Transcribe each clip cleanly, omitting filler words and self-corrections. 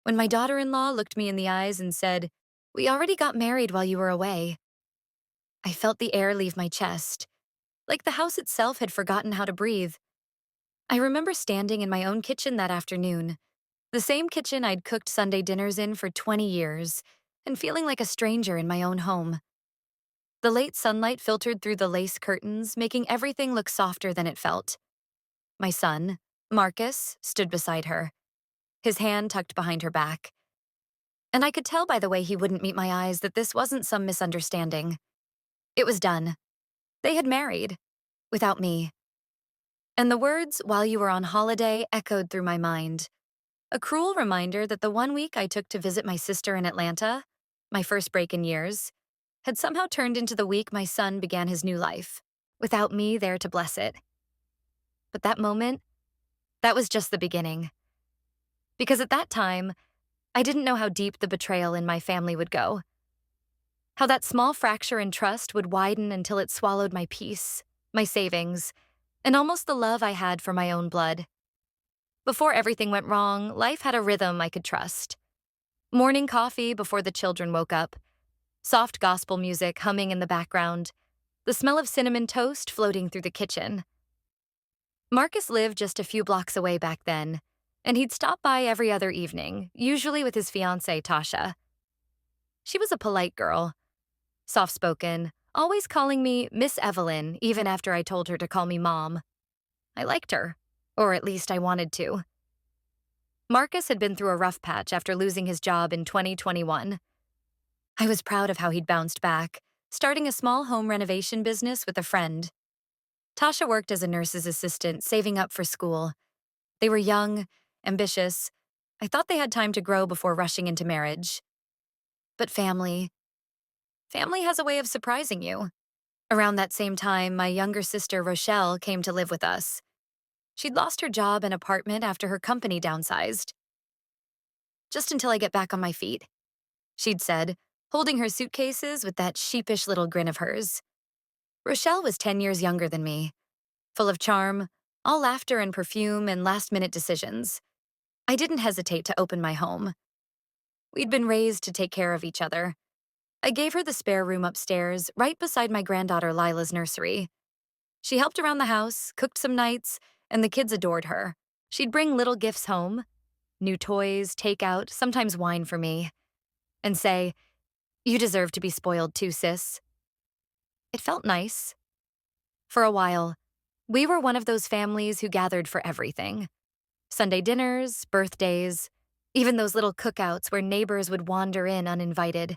When my daughter-in-law looked me in the eyes and said, "We already got married while you were away," I felt the air leave my chest, like the house itself had forgotten how to breathe. I remember standing in my own kitchen that afternoon, the same kitchen I'd cooked Sunday dinners in for 20 years, and feeling like a stranger in my own home. The late sunlight filtered through the lace curtains, making everything look softer than it felt. My son, Marcus, stood beside her, his hand tucked behind her back. And I could tell by the way he wouldn't meet my eyes that this wasn't some misunderstanding. It was done. They had married, without me. And the words, "while you were on holiday," echoed through my mind. A cruel reminder that the one week I took to visit my sister in Atlanta, my first break in years, had somehow turned into the week my son began his new life, without me there to bless it. But that moment, that was just the beginning. Because at that time, I didn't know how deep the betrayal in my family would go. How that small fracture in trust would widen until it swallowed my peace, my savings, and almost the love I had for my own blood. Before everything went wrong, life had a rhythm I could trust. Morning coffee before the children woke up, soft gospel music humming in the background, the smell of cinnamon toast floating through the kitchen. Marcus lived just a few blocks away back then, and he'd stop by every other evening, usually with his fiancée, Tasha. She was a polite girl, soft-spoken, always calling me Miss Evelyn even after I told her to call me Mom. I liked her, or at least I wanted to. Marcus had been through a rough patch after losing his job in 2021. I was proud of how he'd bounced back, starting a small home renovation business with a friend. Tasha worked as a nurse's assistant, saving up for school. They were young, ambitious. I thought they had time to grow before rushing into marriage. But family has a way of surprising you. Around that same time, my younger sister, Rochelle, came to live with us. She'd lost her job and apartment after her company downsized. "Just until I get back on my feet," she'd said, holding her suitcases with that sheepish little grin of hers. Rochelle was 10 years younger than me, full of charm, all laughter and perfume and last-minute decisions. I didn't hesitate to open my home. We'd been raised to take care of each other. I gave her the spare room upstairs, right beside my granddaughter Lila's nursery. She helped around the house, cooked some nights, and the kids adored her. She'd bring little gifts home, new toys, takeout, sometimes wine for me, and say, "You deserve to be spoiled too, sis." It felt nice. For a while, we were one of those families who gathered for everything. Sunday dinners, birthdays, even those little cookouts where neighbors would wander in uninvited.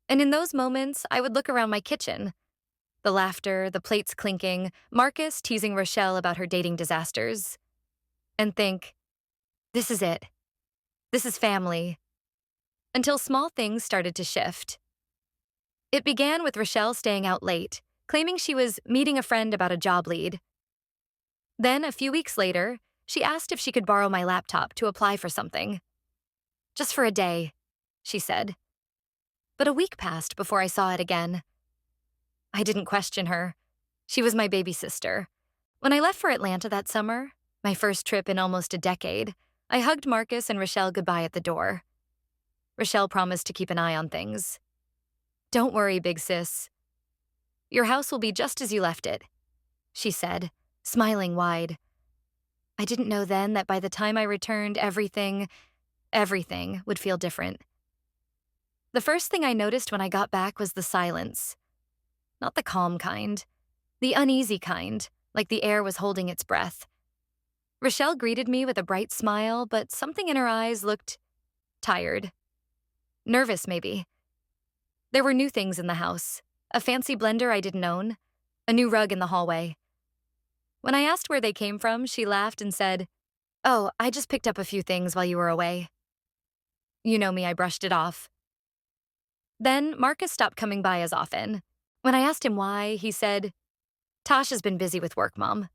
And in those moments, I would look around my kitchen. The laughter, the plates clinking, Marcus teasing Rochelle about her dating disasters. And think, this is it. This is family. Until small things started to shift. It began with Rochelle staying out late, claiming she was meeting a friend about a job lead. Then, a few weeks later, she asked if she could borrow my laptop to apply for something. "Just for a day," she said. But a week passed before I saw it again. I didn't question her. She was my baby sister. When I left for Atlanta that summer, my first trip in almost a decade, I hugged Marcus and Rochelle goodbye at the door. Rochelle promised to keep an eye on things. "Don't worry, big sis. Your house will be just as you left it," she said, smiling wide. I didn't know then that by the time I returned, everything would feel different. The first thing I noticed when I got back was the silence. Not the calm kind, the uneasy kind, like the air was holding its breath. Rochelle greeted me with a bright smile, but something in her eyes looked tired. Nervous, maybe. There were new things in the house, a fancy blender I didn't own, a new rug in the hallway. When I asked where they came from, she laughed and said, "Oh, I just picked up a few things while you were away." You know me, I brushed it off. Then Marcus stopped coming by as often. When I asked him why, he said, "Tasha's been busy with work, Mom.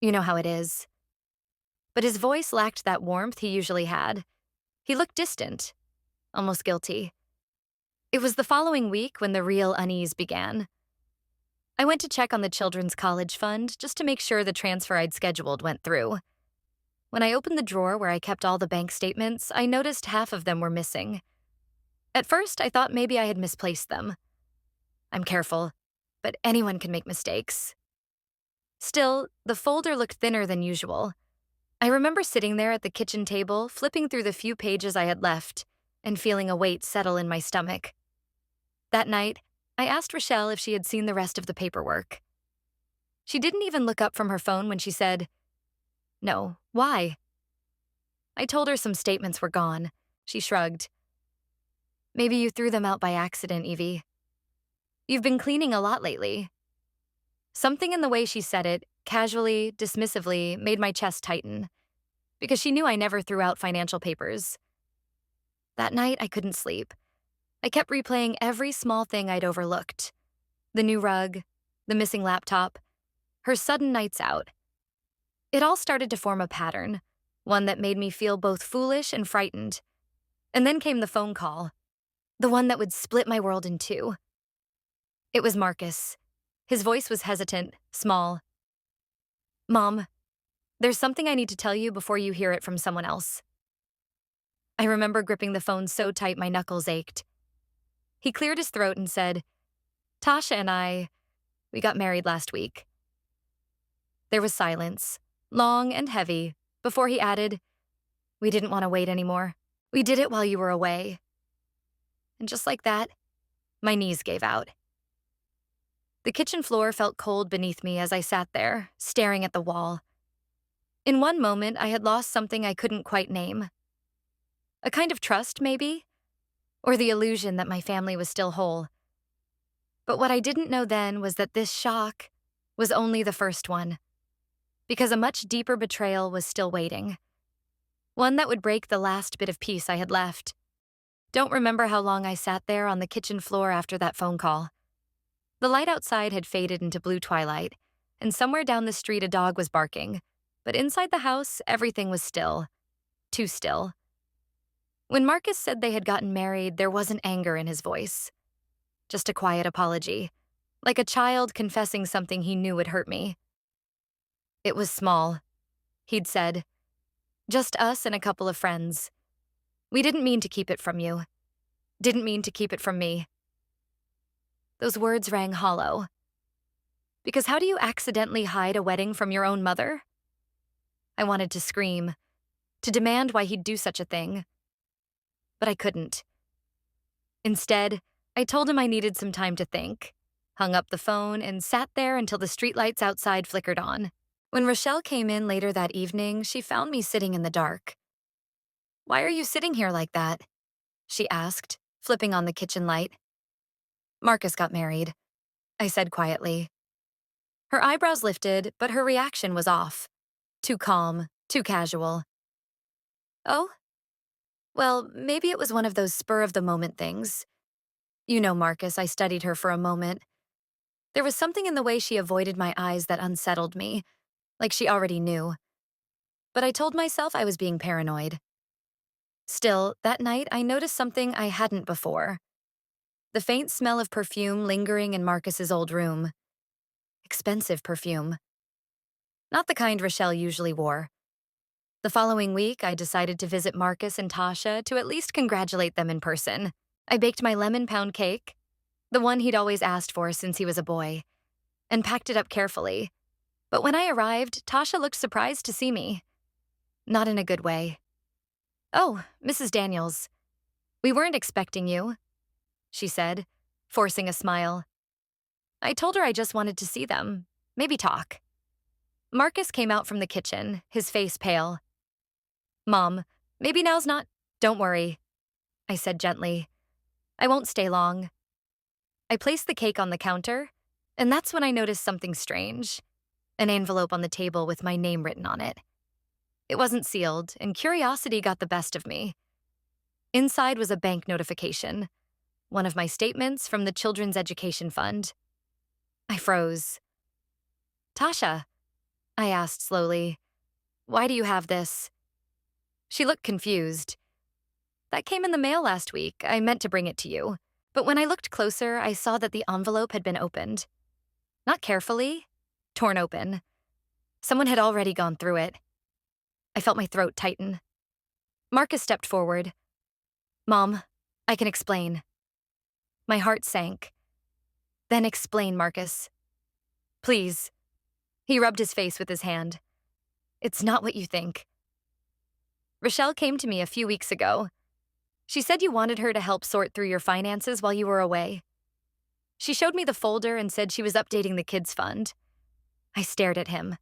You know how it is." But his voice lacked that warmth he usually had. He looked distant, almost guilty. It was the following week when the real unease began. I went to check on the children's college fund just to make sure the transfer I'd scheduled went through. When I opened the drawer where I kept all the bank statements, I noticed half of them were missing. At first, I thought maybe I had misplaced them. I'm careful, but anyone can make mistakes. Still, the folder looked thinner than usual. I remember sitting there at the kitchen table, flipping through the few pages I had left, and feeling a weight settle in my stomach. That night, I asked Rochelle if she had seen the rest of the paperwork. She didn't even look up from her phone when she said, "No, why?" I told her some statements were gone. She shrugged. "Maybe you threw them out by accident, Evie. You've been cleaning a lot lately." Something in the way she said it, casually, dismissively, made my chest tighten, because she knew I never threw out financial papers. That night, I couldn't sleep. I kept replaying every small thing I'd overlooked. The new rug, the missing laptop, her sudden nights out. It all started to form a pattern, one that made me feel both foolish and frightened. And then came the phone call, the one that would split my world in two. It was Marcus. His voice was hesitant, small. "Mom, there's something I need to tell you before you hear it from someone else." I remember gripping the phone so tight my knuckles ached. He cleared his throat and said, "Tasha and we got married last week." There was silence, long and heavy, before he added, "We didn't want to wait anymore. We did it while you were away." And just like that, my knees gave out. The kitchen floor felt cold beneath me as I sat there, staring at the wall. In one moment, I had lost something I couldn't quite name. A kind of trust, maybe? Or the illusion that my family was still whole. But what I didn't know then was that this shock was only the first one, because a much deeper betrayal was still waiting. One that would break the last bit of peace I had left. Don't remember how long I sat there on the kitchen floor after that phone call. The light outside had faded into blue twilight, and somewhere down the street a dog was barking. But inside the house, everything was still. Too still. When Marcus said they had gotten married, there wasn't anger in his voice. Just a quiet apology, like a child confessing something he knew would hurt me. "It was small," he'd said. "Just us and a couple of friends. We didn't mean to keep it from you. Didn't mean to keep it from me." Those words rang hollow. Because how do you accidentally hide a wedding from your own mother? I wanted to scream, to demand why he'd do such a thing. But I couldn't. Instead, I told him I needed some time to think, hung up the phone, and sat there until the streetlights outside flickered on. When Rochelle came in later that evening, she found me sitting in the dark. "Why are you sitting here like that?" she asked, flipping on the kitchen light. "Marcus got married," I said quietly. Her eyebrows lifted, but her reaction was off. Too calm, too casual. "Oh? Well, maybe it was one of those spur-of-the-moment things. You know Marcus, I studied her for a moment. There was something in the way she avoided my eyes that unsettled me, like she already knew. But I told myself I was being paranoid. Still, that night I noticed something I hadn't before. The faint smell of perfume lingering in Marcus's old room. Expensive perfume. Not the kind Rochelle usually wore. The following week, I decided to visit Marcus and Tasha to at least congratulate them in person. I baked my lemon pound cake, the one he'd always asked for since he was a boy, and packed it up carefully. But when I arrived, Tasha looked surprised to see me. Not in a good way. "Oh, Mrs. Daniels. We weren't expecting you," she said, forcing a smile. I told her I just wanted to see them, maybe talk. Marcus came out from the kitchen, his face pale. "Mom, maybe now's not—" "Don't worry," I said gently. "I won't stay long." I placed the cake on the counter, and that's when I noticed something strange. An envelope on the table with my name written on it. It wasn't sealed, and curiosity got the best of me. Inside was a bank notification, one of my statements from the Children's Education Fund. I froze. "Tasha," I asked slowly, "why do you have this?" She looked confused. "That came in the mail last week. I meant to bring it to you. But when I looked closer, I saw that the envelope had been opened. Not carefully, torn open. Someone had already gone through it." I felt my throat tighten. Marcus stepped forward. Mom, I can explain. My heart sank. Then explain, Marcus. Please. He rubbed his face with his hand. It's not what you think. Rochelle came to me a few weeks ago. She said you wanted her to help sort through your finances while you were away. She showed me the folder and said she was updating the kids' fund. I stared at him.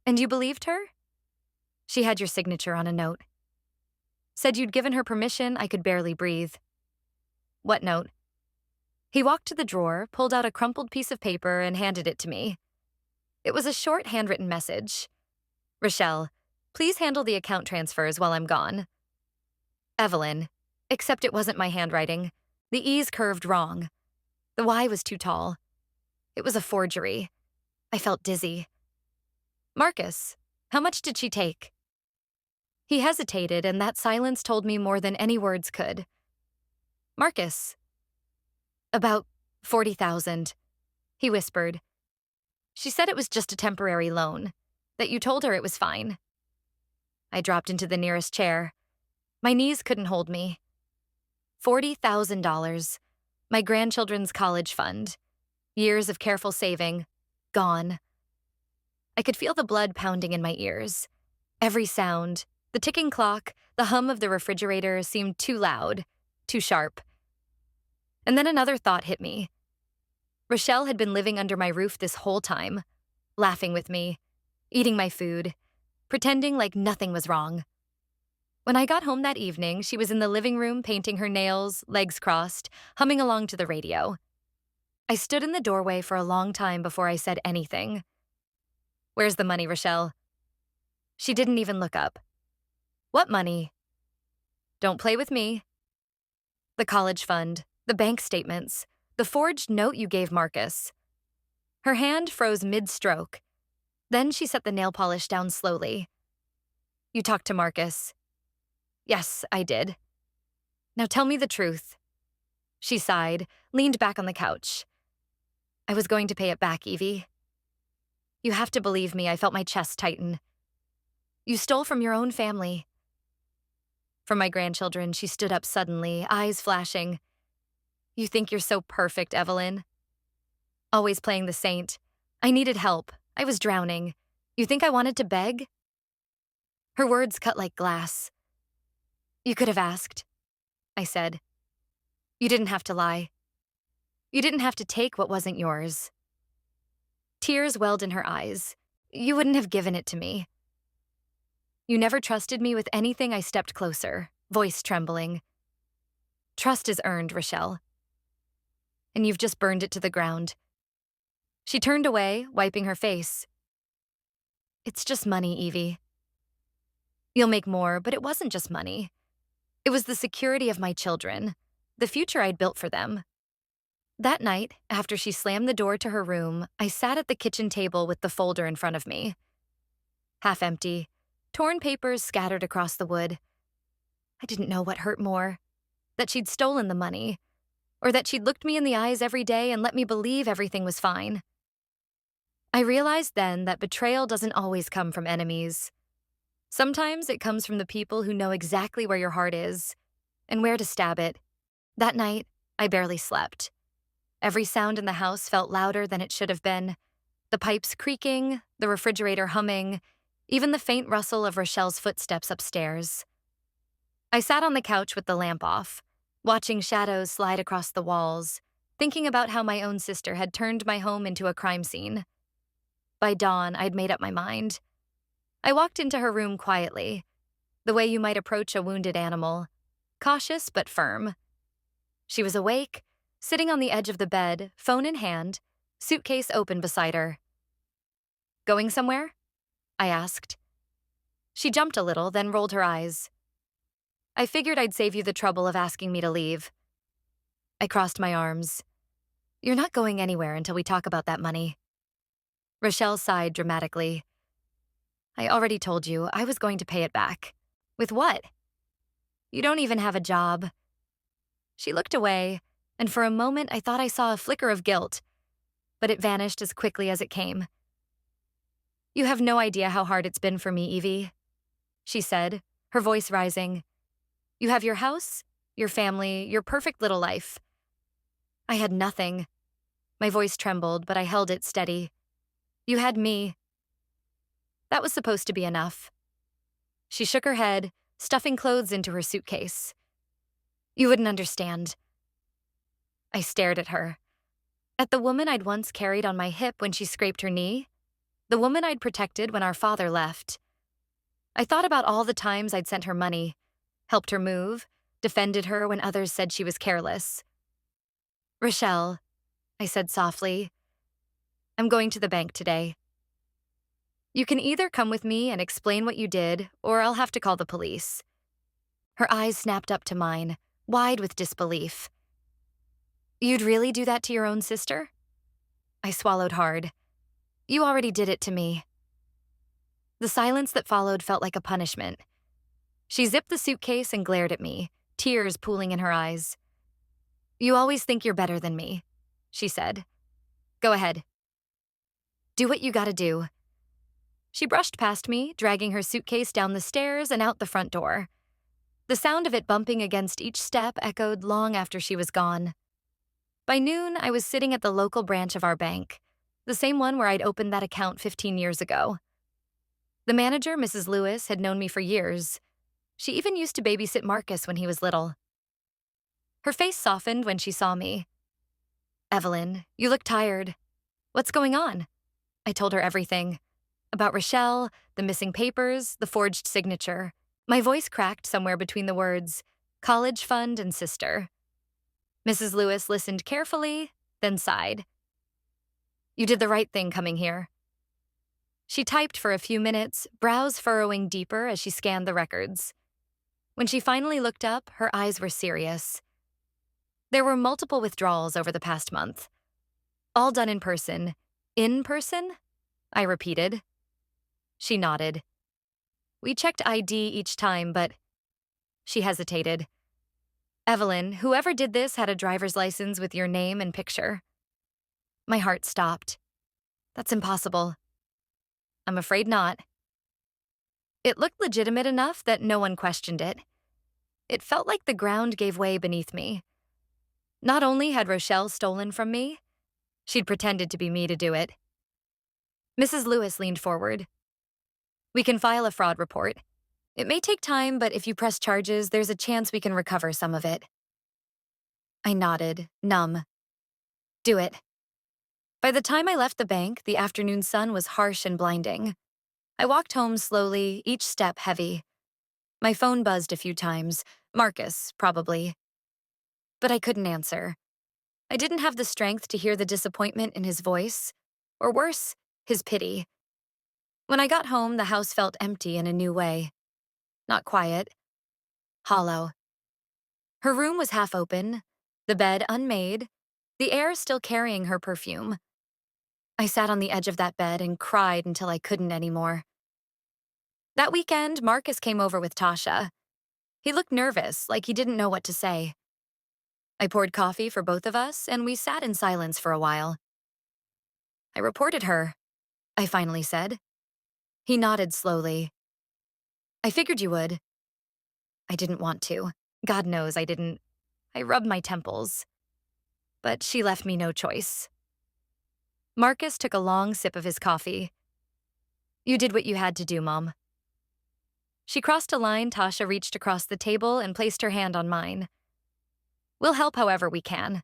And you believed her? She had your signature on a note. Said you'd given her permission. I could barely breathe. What note? He walked to the drawer, pulled out a crumpled piece of paper, and handed it to me. It was a short handwritten message. Rochelle, please handle the account transfers while I'm gone. Evelyn, except it wasn't my handwriting. The E's curved wrong. The Y was too tall. It was a forgery. I felt dizzy. Marcus, how much did she take? He hesitated, and that silence told me more than any words could. Marcus. About 40,000, he whispered. She said it was just a temporary loan, that you told her it was fine. I dropped into the nearest chair. My knees couldn't hold me. $40,000, my grandchildren's college fund, years of careful saving, gone. I could feel the blood pounding in my ears. Every sound, the ticking clock, the hum of the refrigerator seemed too loud, too sharp. And then another thought hit me. Rochelle had been living under my roof this whole time, laughing with me, eating my food, pretending like nothing was wrong. When I got home that evening, she was in the living room painting her nails, legs crossed, humming along to the radio. I stood in the doorway for a long time before I said anything. Where's the money, Rochelle? She didn't even look up. What money? Don't play with me. The college fund, the bank statements, the forged note you gave Marcus. Her hand froze mid-stroke. Then she set the nail polish down slowly. You talked to Marcus. Yes, I did. Now tell me the truth. She sighed, leaned back on the couch. I was going to pay it back, Evie. You have to believe me, I felt my chest tighten. You stole from your own family. From my grandchildren, she stood up suddenly, eyes flashing. You think you're so perfect, Evelyn? Always playing the saint. I needed help. I was drowning. You think I wanted to beg? Her words cut like glass. You could have asked, I said. You didn't have to lie. You didn't have to take what wasn't yours. Tears welled in her eyes. You wouldn't have given it to me. You never trusted me with anything. I stepped closer, voice trembling. Trust is earned, Rochelle. And you've just burned it to the ground. She turned away, wiping her face. It's just money, Evie. You'll make more, but it wasn't just money. It was the security of my children, the future I'd built for them. That night, after she slammed the door to her room, I sat at the kitchen table with the folder in front of me. Half empty, torn papers scattered across the wood. I didn't know what hurt more, that she'd stolen the money, or that she'd looked me in the eyes every day and let me believe everything was fine. I realized then that betrayal doesn't always come from enemies. Sometimes it comes from the people who know exactly where your heart is and where to stab it. That night, I barely slept. Every sound in the house felt louder than it should have been. The pipes creaking, the refrigerator humming, even the faint rustle of Rochelle's footsteps upstairs. I sat on the couch with the lamp off, watching shadows slide across the walls, thinking about how my own sister had turned my home into a crime scene. By dawn, I'd made up my mind. I walked into her room quietly, the way you might approach a wounded animal, cautious but firm. She was awake, sitting on the edge of the bed, phone in hand, suitcase open beside her. Going somewhere? I asked. She jumped a little, then rolled her eyes. I figured I'd save you the trouble of asking me to leave. I crossed my arms. You're not going anywhere until we talk about that money. Rochelle sighed dramatically. I already told you I was going to pay it back. With what? You don't even have a job. She looked away, and for a moment I thought I saw a flicker of guilt, but it vanished as quickly as it came. You have no idea how hard it's been for me, Evie. she said, her voice rising. You have your house, your family, your perfect little life. I had nothing. My voice trembled, but I held it steady. You had me. That was supposed to be enough. She shook her head, stuffing clothes into her suitcase. You wouldn't understand. I stared at her. At the woman I'd once carried on my hip when she scraped her knee. The woman I'd protected when our father left. I thought about all the times I'd sent her money, helped her move, defended her when others said she was careless. Rochelle, I said softly, I'm going to the bank today. You can either come with me and explain what you did, or I'll have to call the police. Her eyes snapped up to mine, wide with disbelief. You'd really do that to your own sister? I swallowed hard. You already did it to me. The silence that followed felt like a punishment. She zipped the suitcase and glared at me, tears pooling in her eyes. You always think you're better than me, she said. Go ahead. Do what you gotta do. She brushed past me, dragging her suitcase down the stairs and out the front door. The sound of it bumping against each step echoed long after she was gone. By noon, I was sitting at the local branch of our bank, the same one where I'd opened that account 15 years ago. The manager, Mrs. Lewis, had known me for years. She even used to babysit Marcus when he was little. Her face softened when she saw me. Evelyn, you look tired. What's going on? I told her everything. About Rochelle, the missing papers, the forged signature. My voice cracked somewhere between the words, college fund and sister. Mrs. Lewis listened carefully, then sighed. You did the right thing coming here. She typed for a few minutes, brows furrowing deeper as she scanned the records. When she finally looked up, her eyes were serious. There were multiple withdrawals over the past month. All done in person. In person? I repeated. She nodded. We checked ID each time, but... She hesitated. Evelyn, whoever did this had a driver's license with your name and picture. My heart stopped. That's impossible. I'm afraid not. It looked legitimate enough that no one questioned it. It felt like the ground gave way beneath me. Not only had Rochelle stolen from me, she'd pretended to be me to do it. Mrs. Lewis leaned forward. We can file a fraud report. It may take time, but if you press charges, there's a chance we can recover some of it. I nodded, numb. Do it. By the time I left the bank, the afternoon sun was harsh and blinding. I walked home slowly, each step heavy. My phone buzzed a few times. Marcus, probably. But I couldn't answer. I didn't have the strength to hear the disappointment in his voice, or worse, his pity. When I got home, the house felt empty in a new way. Not quiet. Hollow. Her room was half open, the bed unmade, the air still carrying her perfume. I sat on the edge of that bed and cried until I couldn't anymore. That weekend, Marcus came over with Tasha. He looked nervous, like he didn't know what to say. I poured coffee for both of us, and we sat in silence for a while. I reported her, I finally said. He nodded slowly. I figured you would. I didn't want to. God knows I didn't. I rubbed my temples. But she left me no choice. Marcus took a long sip of his coffee. You did what you had to do, Mom. She crossed a line. Tasha reached across the table and placed her hand on mine. We'll help however we can.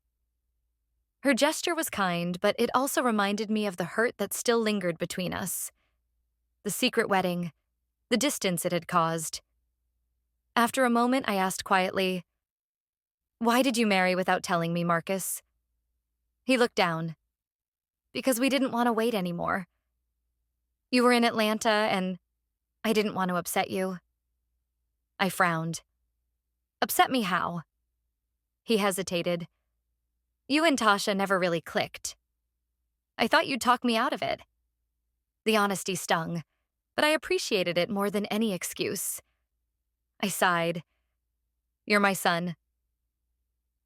Her gesture was kind, but it also reminded me of the hurt that still lingered between us. The secret wedding, the distance it had caused. After a moment, I asked quietly, why did you marry without telling me, Marcus? He looked down. Because we didn't want to wait anymore. You were in Atlanta, and I didn't want to upset you. I frowned. Upset me how? He hesitated. You and Tasha never really clicked. I thought you'd talk me out of it. The honesty stung, but I appreciated it more than any excuse. I sighed. You're my son.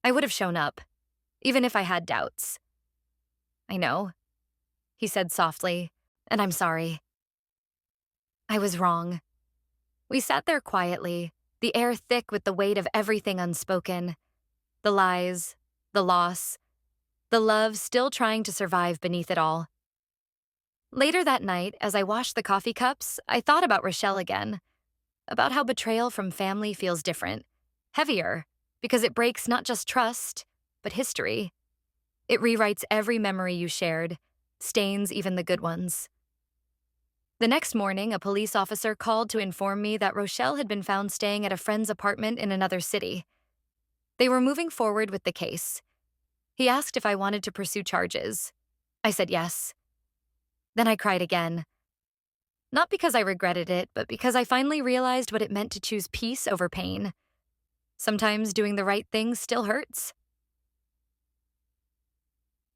I would have shown up, even if I had doubts. I know, he said softly, and I'm sorry. I was wrong. We sat there quietly, the air thick with the weight of everything unspoken, the lies, the loss, the love still trying to survive beneath it all. Later that night, as I washed the coffee cups, I thought about Rochelle again, about how betrayal from family feels different, heavier, because it breaks not just trust, but history. It rewrites every memory you shared, stains even the good ones. The next morning, a police officer called to inform me that Rochelle had been found staying at a friend's apartment in another city. They were moving forward with the case. He asked if I wanted to pursue charges. I said yes. Then I cried again. Not because I regretted it, but because I finally realized what it meant to choose peace over pain. Sometimes doing the right thing still hurts.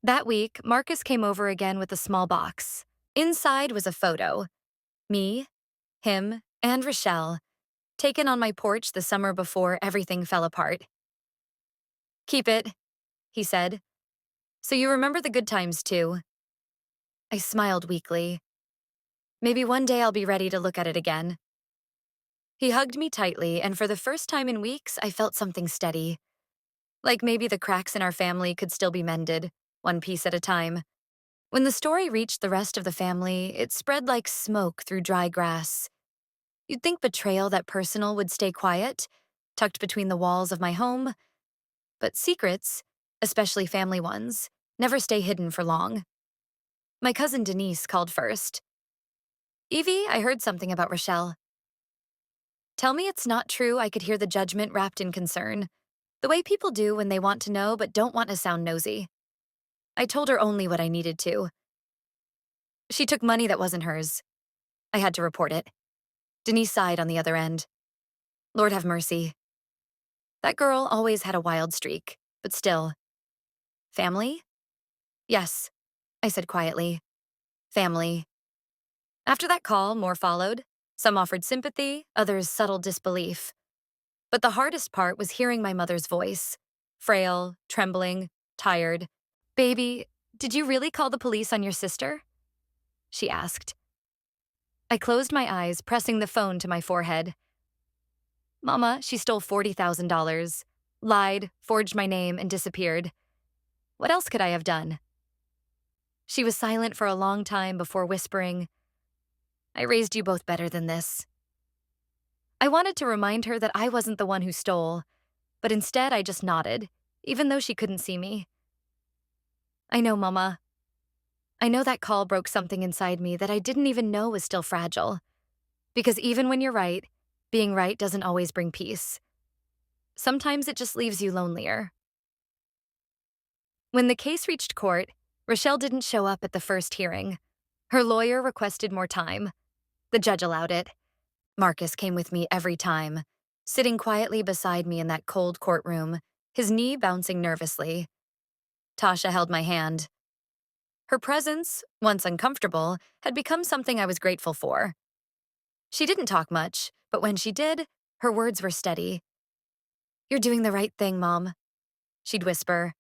That week, Marcus came over again with a small box. Inside was a photo. Me, him, and Rochelle, taken on my porch the summer before everything fell apart. "Keep it," he said. "So you remember the good times too." I smiled weakly. Maybe one day I'll be ready to look at it again. He hugged me tightly, and for the first time in weeks, I felt something steady. Like maybe the cracks in our family could still be mended, one piece at a time. When the story reached the rest of the family, it spread like smoke through dry grass. You'd think betrayal that personal would stay quiet, tucked between the walls of my home, but secrets, especially family ones, never stay hidden for long. My cousin Denise called first. "Evie, I heard something about Rochelle." "Tell me it's not true." I could hear the judgment wrapped in concern, the way people do when they want to know but don't want to sound nosy. I told her only what I needed to. "She took money that wasn't hers." I had to report it. Denise sighed on the other end. "Lord have mercy." That girl always had a wild streak, but still. "Family?" "Yes," I said quietly. "Family." After that call, more followed. Some offered sympathy, others subtle disbelief. But the hardest part was hearing my mother's voice. Frail, trembling, tired. "Baby, did you really call the police on your sister?" she asked. I closed my eyes, pressing the phone to my forehead. "Mama, she stole $40,000, lied, forged my name, and disappeared. What else could I have done?" She was silent for a long time before whispering, "I raised you both better than this." I wanted to remind her that I wasn't the one who stole, but instead I just nodded, even though she couldn't see me. "I know, Mama." I know that call broke something inside me that I didn't even know was still fragile. Because even when you're right, being right doesn't always bring peace. Sometimes it just leaves you lonelier. When the case reached court, Rochelle didn't show up at the first hearing. Her lawyer requested more time. The judge allowed it. Marcus came with me every time, sitting quietly beside me in that cold courtroom, his knee bouncing nervously. Tasha held my hand. Her presence, once uncomfortable, had become something I was grateful for. She didn't talk much, but when she did, her words were steady. "You're doing the right thing, Mom," she'd whisper.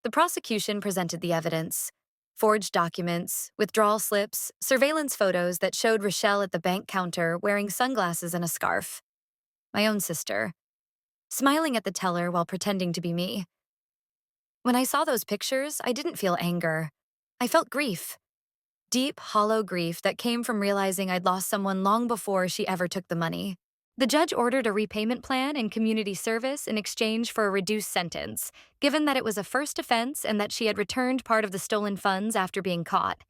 The prosecution presented the evidence: forged documents, withdrawal slips, surveillance photos that showed Rochelle at the bank counter wearing sunglasses and a scarf. My own sister, smiling at the teller while pretending to be me. When I saw those pictures, I didn't feel anger. I felt grief. Deep, hollow grief that came from realizing I'd lost someone long before she ever took the money. The judge ordered a repayment plan and community service in exchange for a reduced sentence, given that it was a first offense and that she had returned part of the stolen funds after being caught.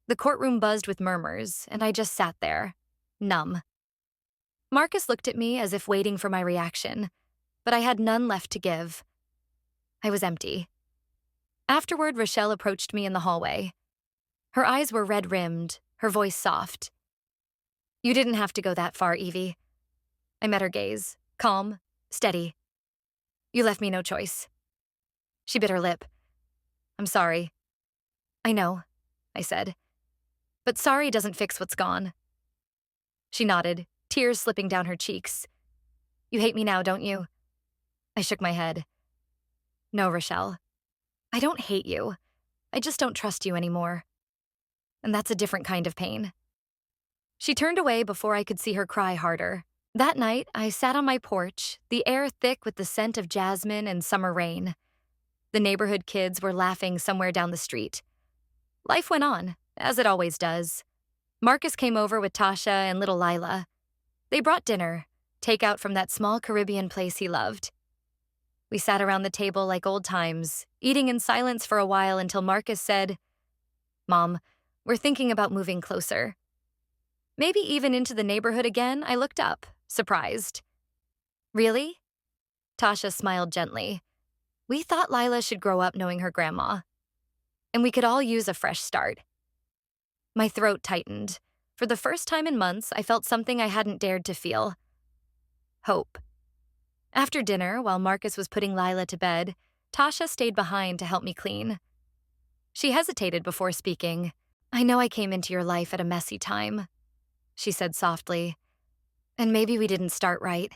The courtroom buzzed with murmurs, and I just sat there, numb. Marcus looked at me as if waiting for my reaction, but I had none left to give. I was empty. Afterward, Rochelle approached me in the hallway. Her eyes were red-rimmed, her voice soft. "You didn't have to go that far, Evie." I met her gaze, calm, steady. "You left me no choice." She bit her lip. "I'm sorry." "I know," I said. "But sorry doesn't fix what's gone." She nodded, tears slipping down her cheeks. "You hate me now, don't you?" I shook my head. "No, Rochelle. I don't hate you. I just don't trust you anymore. And that's a different kind of pain." She turned away before I could see her cry harder. That night, I sat on my porch, the air thick with the scent of jasmine and summer rain. The neighborhood kids were laughing somewhere down the street. Life went on, as it always does. Marcus came over with Tasha and little Lila. They brought dinner, takeout from that small Caribbean place he loved. We sat around the table like old times, eating in silence for a while until Marcus said, "Mom, we're thinking about moving closer." Maybe even into the neighborhood again. I looked up, surprised. "Really?" Tasha smiled gently. "We thought Lila should grow up knowing her grandma, and we could all use a fresh start." My throat tightened. For the first time in months, I felt something I hadn't dared to feel. Hope. After dinner, while Marcus was putting Lila to bed, Tasha stayed behind to help me clean. She hesitated before speaking. "I know I came into your life at a messy time," she said softly, "and maybe we didn't start right.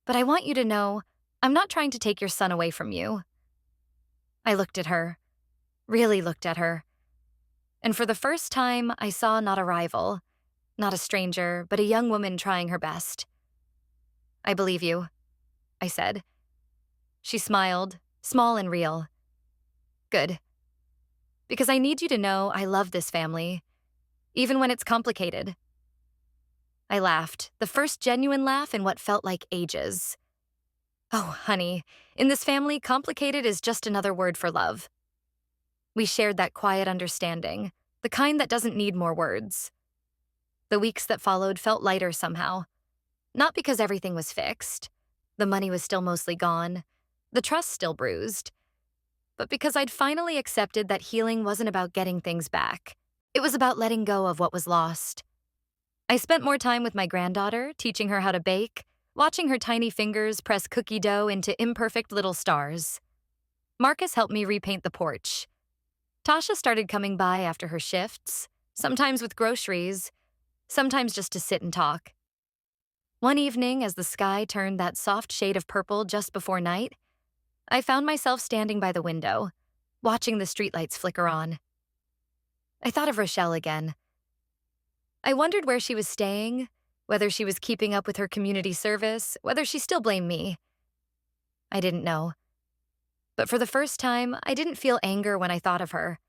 But I want you to know, I'm not trying to take your son away from you." I looked at her, really looked at her, and for the first time, I saw not a rival, not a stranger, but a young woman trying her best. "I believe you," I said. She smiled, small and real. "Good. Because I need you to know I love this family, even when it's complicated." I laughed, the first genuine laugh in what felt like ages. "Oh, honey, in this family, complicated is just another word for love." We shared that quiet understanding, the kind that doesn't need more words. The weeks that followed felt lighter somehow. Not because everything was fixed. The money was still mostly gone. The trust still bruised. But because I'd finally accepted that healing wasn't about getting things back. It was about letting go of what was lost. I spent more time with my granddaughter, teaching her how to bake, watching her tiny fingers press cookie dough into imperfect little stars. Marcus helped me repaint the porch. Tasha started coming by after her shifts, sometimes with groceries, sometimes just to sit and talk. One evening, as the sky turned that soft shade of purple just before night, I found myself standing by the window, watching the streetlights flicker on. I thought of Rochelle again. I wondered where she was staying, whether she was keeping up with her community service, whether she still blamed me. I didn't know. But for the first time, I didn't feel anger when I thought of her.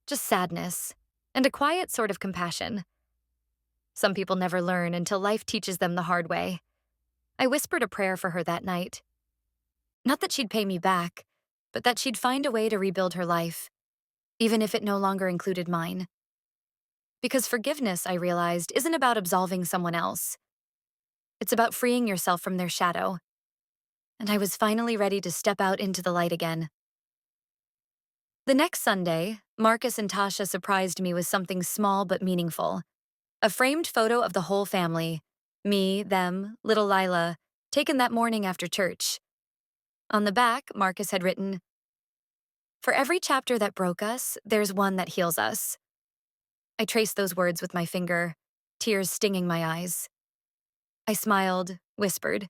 Just sadness, and a quiet sort of compassion. Some people never learn until life teaches them the hard way. I whispered a prayer for her that night. Not that she'd pay me back, but that she'd find a way to rebuild her life, even if it no longer included mine. Because forgiveness, I realized, isn't about absolving someone else. It's about freeing yourself from their shadow. And I was finally ready to step out into the light again. The next Sunday, Marcus and Tasha surprised me with something small but meaningful. A framed photo of the whole family, me, them, little Lila, taken that morning after church. On the back, Marcus had written, "For every chapter that broke us, there's one that heals us." I traced those words with my finger, tears stinging my eyes. I smiled, whispered,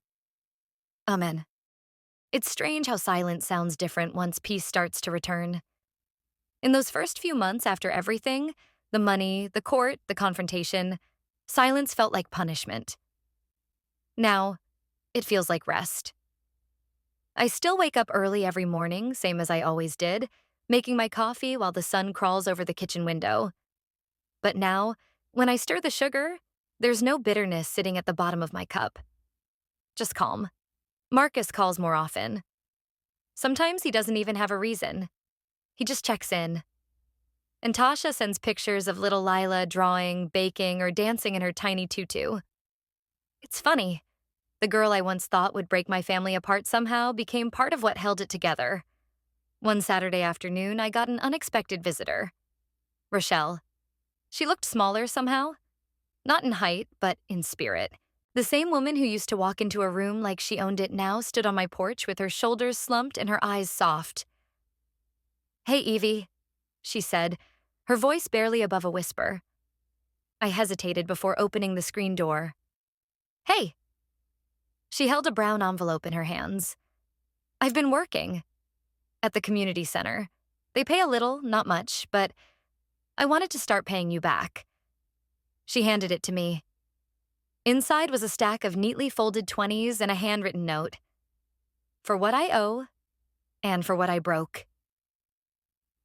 "Amen." It's strange how silence sounds different once peace starts to return. In those first few months after everything, the money, the court, the confrontation, silence felt like punishment. Now, it feels like rest. I still wake up early every morning, same as I always did, making my coffee while the sun crawls over the kitchen window. But now, when I stir the sugar, there's no bitterness sitting at the bottom of my cup. Just calm. Marcus calls more often. Sometimes he doesn't even have a reason. He just checks in. And Tasha sends pictures of little Lila drawing, baking, or dancing in her tiny tutu. It's funny. The girl I once thought would break my family apart somehow became part of what held it together. One Saturday afternoon, I got an unexpected visitor. Rochelle. She looked smaller somehow. Not in height, but in spirit. The same woman who used to walk into a room like she owned it now stood on my porch with her shoulders slumped and her eyes soft. "Hey, Evie," she said, her voice barely above a whisper. I hesitated before opening the screen door. "Hey." She held a brown envelope in her hands. "I've been working at the community center. They pay a little, not much, but I wanted to start paying you back." She handed it to me. Inside was a stack of neatly folded 20s and a handwritten note. For what I owe, and for what I broke.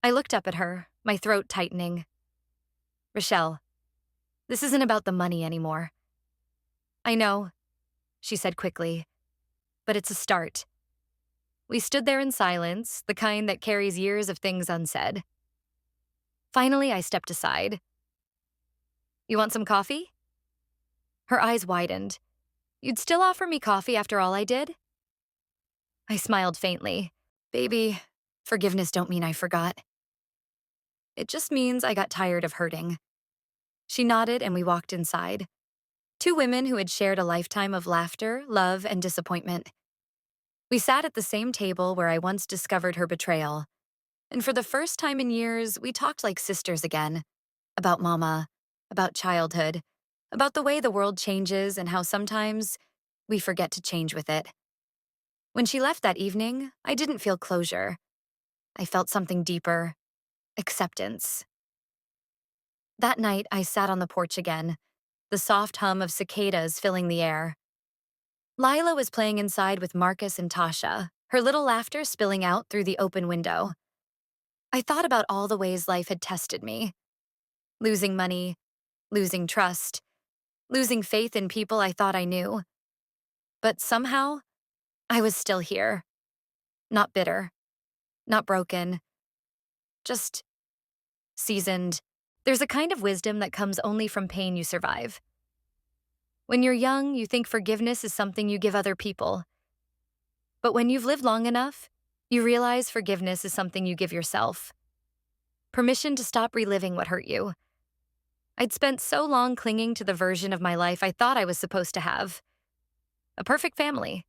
I looked up at her, my throat tightening. Rochelle, this isn't about the money anymore. I know, she said quickly, but it's a start. We stood there in silence, the kind that carries years of things unsaid. Finally, I stepped aside. You want some coffee? Her eyes widened. You'd still offer me coffee after all I did? I smiled faintly. Baby, forgiveness don't mean I forgot. It just means I got tired of hurting. She nodded and we walked inside. Two women who had shared a lifetime of laughter, love, and disappointment. We sat at the same table where I once discovered her betrayal. And for the first time in years, we talked like sisters again. About Mama, about childhood, about the way the world changes and how sometimes we forget to change with it. When she left that evening, I didn't feel closure. I felt something deeper, acceptance. That night, I sat on the porch again, the soft hum of cicadas filling the air. Lila was playing inside with Marcus and Tasha, her little laughter spilling out through the open window. I thought about all the ways life had tested me. Losing money, losing trust, losing faith in people I thought I knew. But somehow, I was still here. Not bitter, not broken, just seasoned. There's a kind of wisdom that comes only from pain you survive. When you're young, you think forgiveness is something you give other people. But when you've lived long enough, you realize forgiveness is something you give yourself. Permission to stop reliving what hurt you. I'd spent so long clinging to the version of my life I thought I was supposed to have. A perfect family.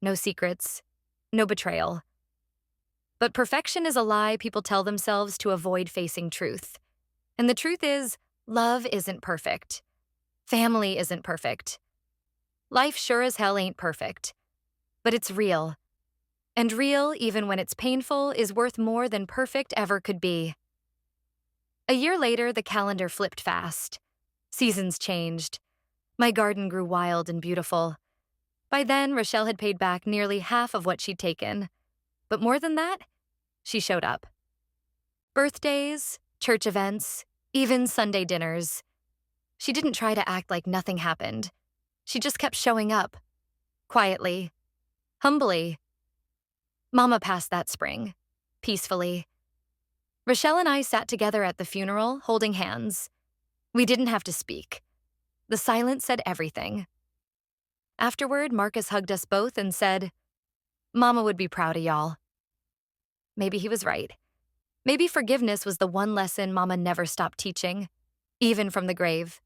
No secrets. No betrayal. But perfection is a lie people tell themselves to avoid facing truth. And the truth is, love isn't perfect. Family isn't perfect. Life sure as hell ain't perfect. But it's real. And real, even when it's painful, is worth more than perfect ever could be. A year later, the calendar flipped fast. Seasons changed. My garden grew wild and beautiful. By then, Rochelle had paid back nearly half of what she'd taken. But more than that, she showed up. Birthdays, church events, even Sunday dinners. She didn't try to act like nothing happened. She just kept showing up. Quietly. Humbly. Mama passed that spring. Peacefully. Rochelle and I sat together at the funeral, holding hands. We didn't have to speak. The silence said everything. Afterward, Marcus hugged us both and said, Mama would be proud of y'all. Maybe he was right. Maybe forgiveness was the one lesson Mama never stopped teaching, even from the grave.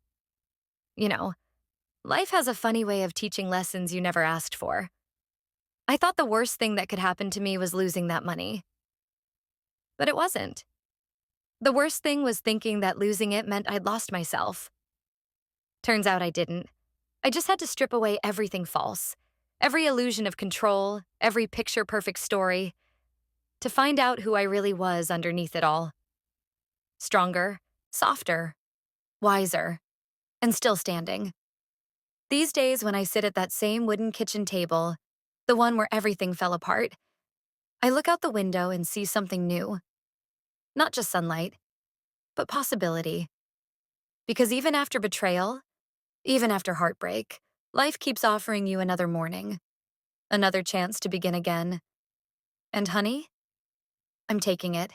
You know, life has a funny way of teaching lessons you never asked for. I thought the worst thing that could happen to me was losing that money. But it wasn't. The worst thing was thinking that losing it meant I'd lost myself. Turns out I didn't. I just had to strip away everything false, every illusion of control, every picture-perfect story, to find out who I really was underneath it all. Stronger, softer, wiser, and still standing. These days, when I sit at that same wooden kitchen table, the one where everything fell apart, I look out the window and see something new. Not just sunlight, but possibility. Because even after betrayal, even after heartbreak, life keeps offering you another morning, another chance to begin again. And honey, I'm taking it.